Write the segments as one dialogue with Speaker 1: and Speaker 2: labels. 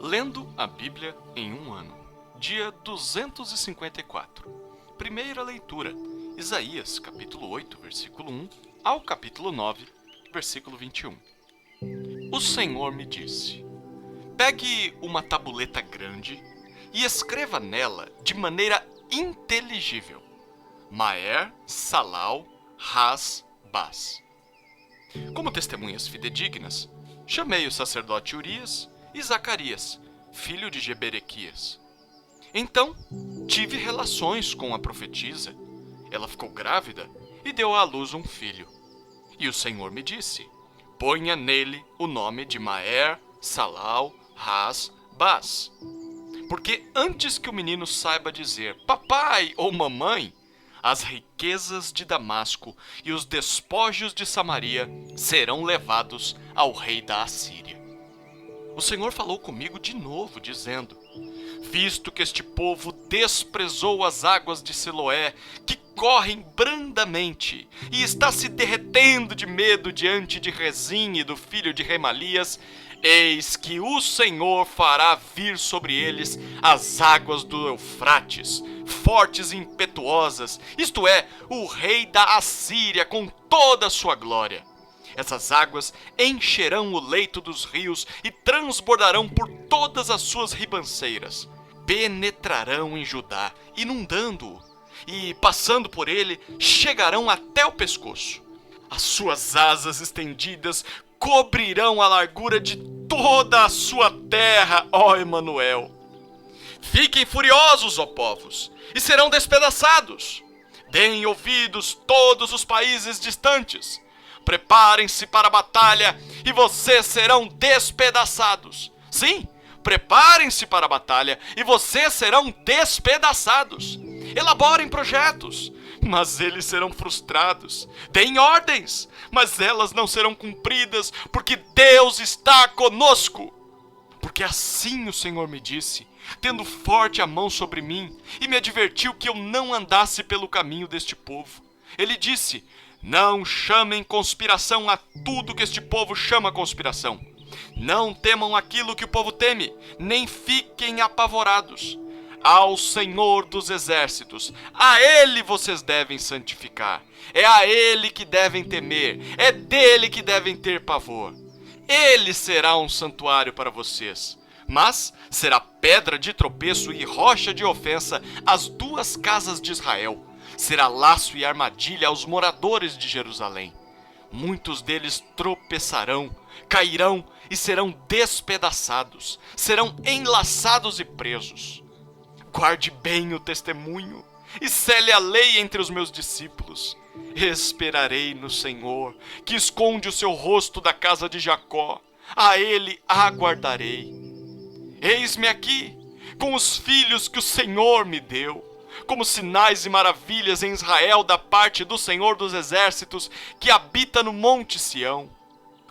Speaker 1: Lendo a Bíblia em um ano. Dia 254. Primeira leitura. Isaías, capítulo 8, versículo 1, ao capítulo 9, versículo 21. O Senhor me disse: pegue uma tabuleta grande e escreva nela de maneira inteligível: Maer, Salal, Has, Bas. Como testemunhas fidedignas, chamei o sacerdote Urias e Zacarias, filho de Jeberequias. Então, tive relações com a profetisa. Ela ficou grávida e deu à luz um filho. E o Senhor me disse: ponha nele o nome de Maer, Salal, Has, Bas. Porque antes que o menino saiba dizer papai ou mamãe, as riquezas de Damasco e os despojos de Samaria serão levados ao rei da Assíria. O Senhor falou comigo de novo, dizendo: visto que este povo desprezou as águas de Siloé, que correm brandamente, e está se derretendo de medo diante de Rezim e do filho de Remalias, eis que o Senhor fará vir sobre eles as águas do Eufrates, fortes e impetuosas, isto é, o rei da Assíria com toda a sua glória. Essas águas encherão o leito dos rios e transbordarão por todas as suas ribanceiras. Penetrarão em Judá, inundando-o, e, passando por ele, chegarão até o pescoço. As suas asas estendidas cobrirão a largura de toda a sua terra, ó Emanuel. Fiquem furiosos, ó povos, e serão despedaçados. Deem ouvidos todos os países distantes. Preparem-se para a batalha e vocês serão despedaçados. Sim, preparem-se para a batalha e vocês serão despedaçados. Elaborem projetos, mas eles serão frustrados. Deem ordens, mas elas não serão cumpridas, porque Deus está conosco. Porque assim o Senhor me disse, tendo forte a mão sobre mim, e me advertiu que eu não andasse pelo caminho deste povo. Ele disse: não chamem conspiração a tudo que este povo chama conspiração. Não temam aquilo que o povo teme, nem fiquem apavorados. Ao Senhor dos Exércitos, a Ele vocês devem santificar. É a Ele que devem temer, é dele que devem ter pavor. Ele será um santuário para vocês, mas será pedra de tropeço e rocha de ofensa às duas casas de Israel. Será laço e armadilha aos moradores de Jerusalém. Muitos deles tropeçarão, cairão e serão despedaçados, serão enlaçados e presos. Guarde bem o testemunho e cele a lei entre os meus discípulos. Esperarei no Senhor, que esconde o seu rosto da casa de Jacó. A ele aguardarei. Eis-me aqui, com os filhos que o Senhor me deu, como sinais e maravilhas em Israel da parte do Senhor dos Exércitos, que habita no monte Sião.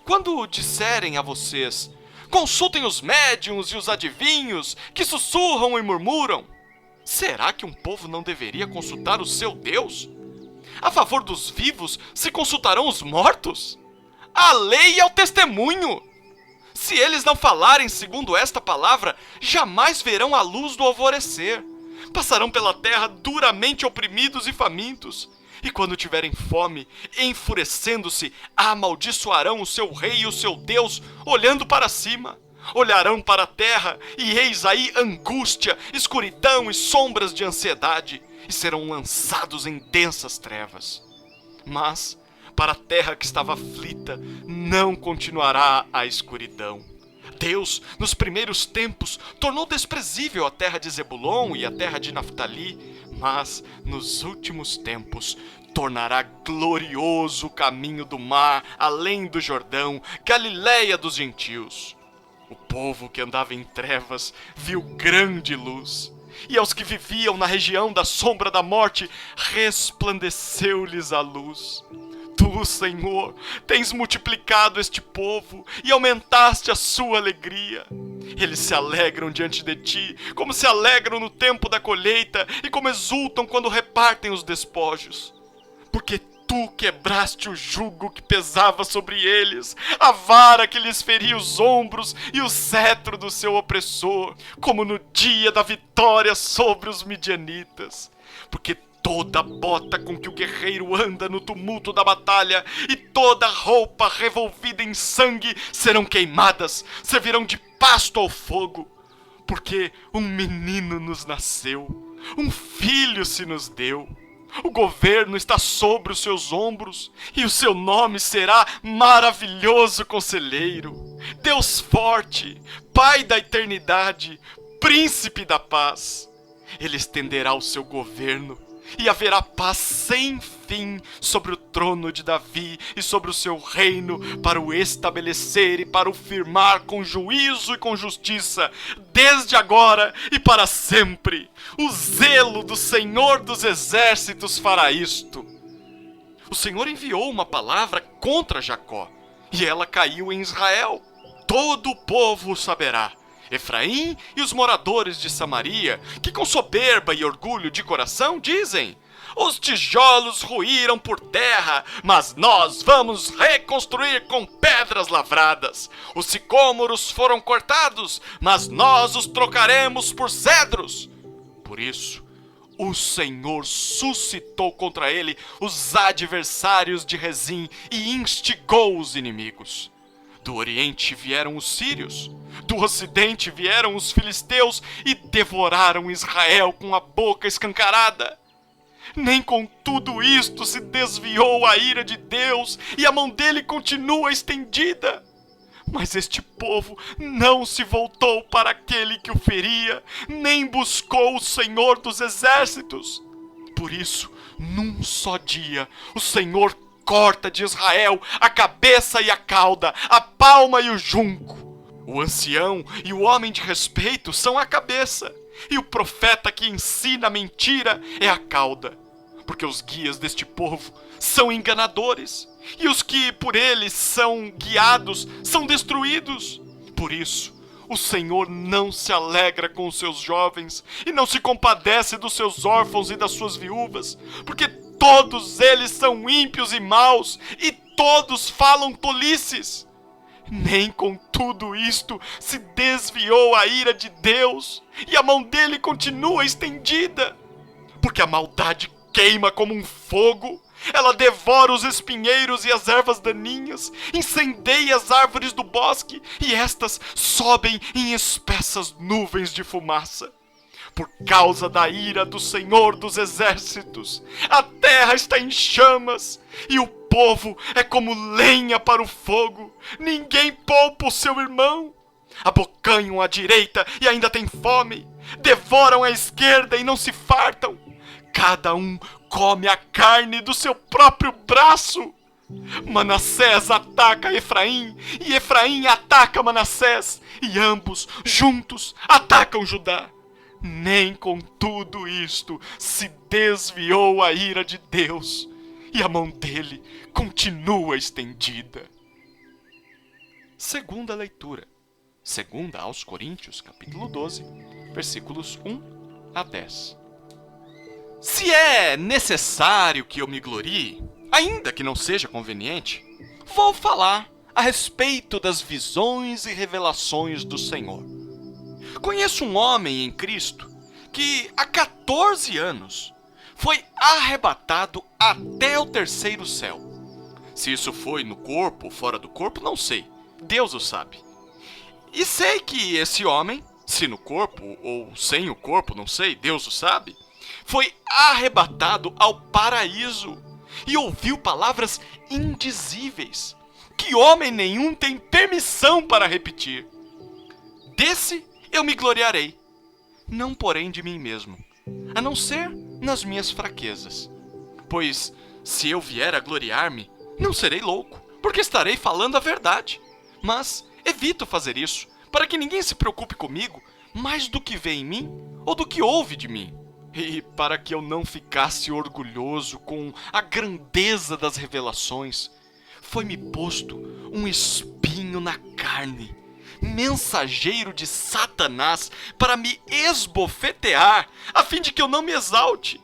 Speaker 1: Quando disserem a vocês: consultem os médiuns e os adivinhos, que sussurram e murmuram, será que um povo não deveria consultar o seu Deus? A favor dos vivos se consultarão os mortos? A lei é o testemunho. Se eles não falarem segundo esta palavra, jamais verão a luz do alvorecer. Passarão pela terra duramente oprimidos e famintos. E quando tiverem fome, enfurecendo-se, amaldiçoarão o seu rei e o seu Deus, olhando para cima. Olharão para a terra, e eis aí angústia, escuridão e sombras de ansiedade, e serão lançados em densas trevas. Mas, para a terra que estava aflita, não continuará a escuridão. Deus, nos primeiros tempos, tornou desprezível a terra de Zebulon e a terra de Naftali, mas, nos últimos tempos, tornará glorioso o caminho do mar, além do Jordão, Galileia dos gentios. O povo que andava em trevas viu grande luz, e aos que viviam na região da sombra da morte, resplandeceu-lhes a luz. Tu, Senhor, tens multiplicado este povo e aumentaste a sua alegria. Eles se alegram diante de ti, como se alegram no tempo da colheita e como exultam quando repartem os despojos. Porque tu Tu quebraste o jugo que pesava sobre eles, a vara que lhes feria os ombros e o cetro do seu opressor, como no dia da vitória sobre os midianitas. Porque toda bota com que o guerreiro anda no tumulto da batalha e toda roupa revolvida em sangue serão queimadas, servirão de pasto ao fogo. Porque um menino nos nasceu, um filho se nos deu. O governo está sobre os seus ombros, e o seu nome será Maravilhoso Conselheiro, Deus Forte, Pai da Eternidade, Príncipe da Paz. Ele estenderá o seu governo, e haverá paz sem fim sobre o trono de Davi e sobre o seu reino, para o estabelecer e para o firmar com juízo e com justiça, desde agora e para sempre. O zelo do Senhor dos Exércitos fará isto. O Senhor enviou uma palavra contra Jacó, e ela caiu em Israel. Todo o povo o saberá. Efraim e os moradores de Samaria, que com soberba e orgulho de coração dizem: os tijolos ruíram por terra, mas nós vamos reconstruir com pedras lavradas. Os sicômoros foram cortados, mas nós os trocaremos por cedros. Por isso, o Senhor suscitou contra ele os adversários de Rezim e instigou os inimigos. Do Oriente vieram os sírios, do Ocidente vieram os filisteus e devoraram Israel com a boca escancarada. Nem com tudo isto se desviou a ira de Deus e a mão dele continua estendida. Mas este povo não se voltou para aquele que o feria, nem buscou o Senhor dos Exércitos. Por isso, num só dia, o Senhor corta de Israel a cabeça e a cauda, a palma e o junco. O ancião e o homem de respeito são a cabeça, e o profeta que ensina a mentira é a cauda. Porque os guias deste povo são enganadores, e os que por eles são guiados são destruídos. Por isso, o Senhor não se alegra com os seus jovens, e não se compadece dos seus órfãos e das suas viúvas, porque todos eles são ímpios e maus, e todos falam tolices. Nem com tudo isto se desviou a ira de Deus, e a mão dele continua estendida. Porque a maldade queima como um fogo, ela devora os espinheiros e as ervas daninhas, incendeia as árvores do bosque, e estas sobem em espessas nuvens de fumaça. Por causa da ira do Senhor dos Exércitos, a terra está em chamas, e o povo é como lenha para o fogo. Ninguém poupa o seu irmão. Abocanham à direita e ainda têm fome. Devoram à esquerda e não se fartam. Cada um come a carne do seu próprio braço. Manassés ataca Efraim, e Efraim ataca Manassés, e ambos juntos atacam Judá. Nem com tudo isto se desviou a ira de Deus, e a mão dele continua estendida. Segunda leitura. Segunda aos Coríntios, capítulo 12, versículos 1 a 10. Se é necessário que eu me glorie, ainda que não seja conveniente, vou falar a respeito das visões e revelações do Senhor. Conheço um homem em Cristo que há 14 anos foi arrebatado até o terceiro céu. Se isso foi no corpo ou fora do corpo, não sei. Deus o sabe. E sei que esse homem, se no corpo ou sem o corpo, não sei, Deus o sabe, foi arrebatado ao paraíso e ouviu palavras indizíveis, que homem nenhum tem permissão para repetir. Desse eu me gloriarei, não porém de mim mesmo, a não ser nas minhas fraquezas. Pois, se eu vier a gloriar-me, não serei louco, porque estarei falando a verdade. Mas evito fazer isso, para que ninguém se preocupe comigo mais do que vê em mim ou do que ouve de mim. E para que eu não ficasse orgulhoso com a grandeza das revelações, foi-me posto um espinho na carne, mensageiro de Satanás, para me esbofetear, a fim de que eu não me exalte.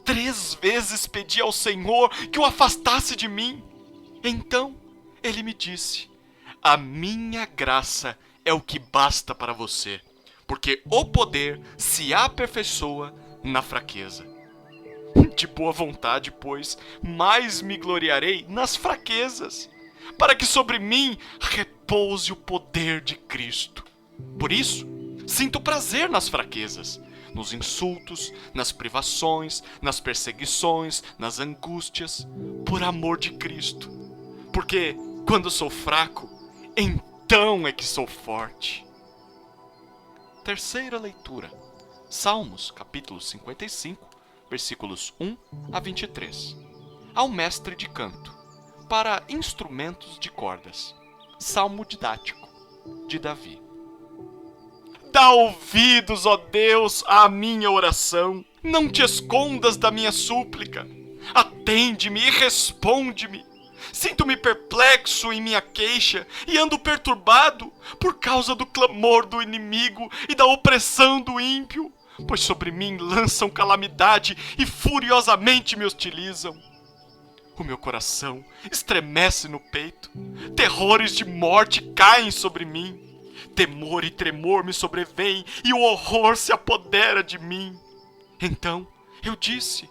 Speaker 1: 3 vezes pedi ao Senhor que o afastasse de mim. Então ele me disse: a minha graça é o que basta para você, porque o poder se aperfeiçoa na fraqueza. De boa vontade, pois, mais me gloriarei nas fraquezas, para que sobre mim repouse o poder de Cristo. Por isso, sinto prazer nas fraquezas, nos insultos, nas privações, nas perseguições, nas angústias, por amor de Cristo. Porque quando sou fraco, então é que sou forte. Terceira leitura. Salmos, capítulo 55, versículos 1 a 23. Ao mestre de canto, para instrumentos de cordas. Salmo didático, de Davi. Dá ouvidos, ó Deus, à minha oração. Não te escondas da minha súplica. Atende-me e responde-me. Sinto-me perplexo em minha queixa e ando perturbado por causa do clamor do inimigo e da opressão do ímpio, pois sobre mim lançam calamidade e furiosamente me hostilizam. O meu coração estremece no peito, terrores de morte caem sobre mim. Temor e tremor me sobrevêm e o horror se apodera de mim. Então eu disse: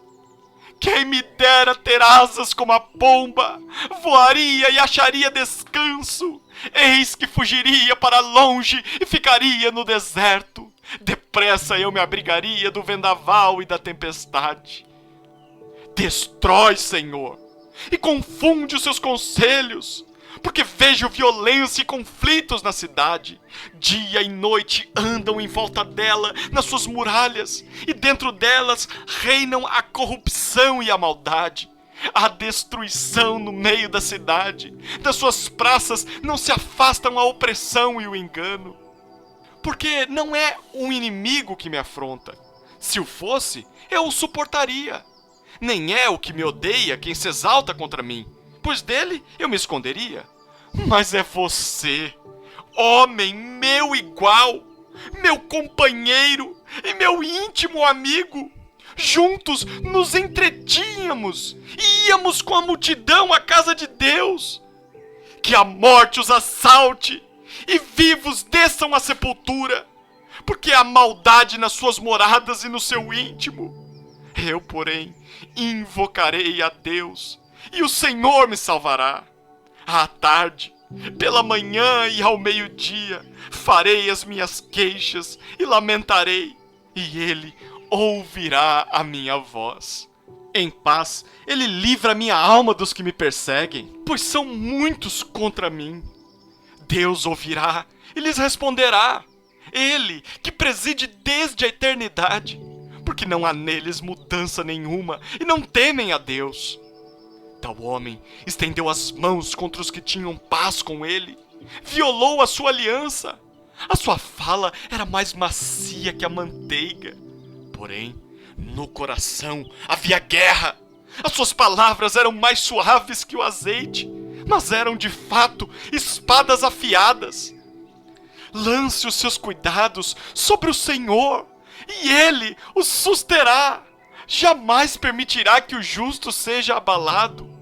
Speaker 1: quem me dera ter asas como a pomba, voaria e acharia descanso. Eis que fugiria para longe e ficaria no deserto. Depressa eu me abrigaria do vendaval e da tempestade. Destrói, Senhor, e confunde os seus conselhos, porque vejo violência e conflitos na cidade. Dia e noite andam em volta dela, nas suas muralhas, e dentro delas reinam a corrupção e a maldade. Há destruição no meio da cidade. Das suas praças não se afastam a opressão e o engano. Porque não é um inimigo que me afronta. Se o fosse, eu o suportaria. Nem é o que me odeia quem se exalta contra mim, pois dele eu me esconderia. Mas é você, homem meu igual, meu companheiro e meu íntimo amigo. Juntos nos entretínhamos e íamos com a multidão à casa de Deus. Que a morte os assalte e vivos desçam à sepultura, porque há maldade nas suas moradas e no seu íntimo. Eu, porém, invocarei a Deus, e o Senhor me salvará. À tarde, pela manhã e ao meio-dia, farei as minhas queixas e lamentarei, e Ele ouvirá a minha voz. Em paz, Ele livra minha alma dos que me perseguem, pois são muitos contra mim. Deus ouvirá e lhes responderá. Ele, que preside desde a eternidade, porque não há neles mudança nenhuma e não temem a Deus. Tal homem estendeu as mãos contra os que tinham paz com ele, violou a sua aliança. A sua fala era mais macia que a manteiga, porém, no coração havia guerra. As suas palavras eram mais suaves que o azeite, mas eram de fato espadas afiadas. Lance os seus cuidados sobre o Senhor, e Ele os susterá. Jamais permitirá que o justo seja abalado.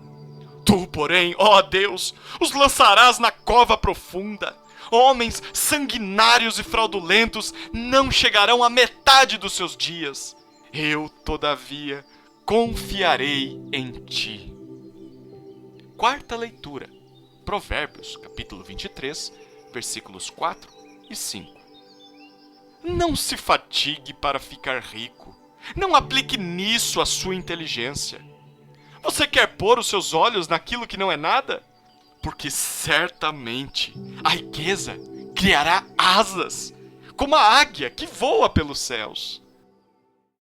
Speaker 1: Tu, porém, ó Deus, os lançarás na cova profunda. Homens sanguinários e fraudulentos não chegarão à metade dos seus dias. Eu, todavia, confiarei em ti. Quarta leitura. Provérbios, capítulo 23, versículos 4 e 5. Não se fatigue para ficar rico. Não aplique nisso a sua inteligência. Você quer pôr os seus olhos naquilo que não é nada? Porque certamente a riqueza criará asas, como a águia que voa pelos céus.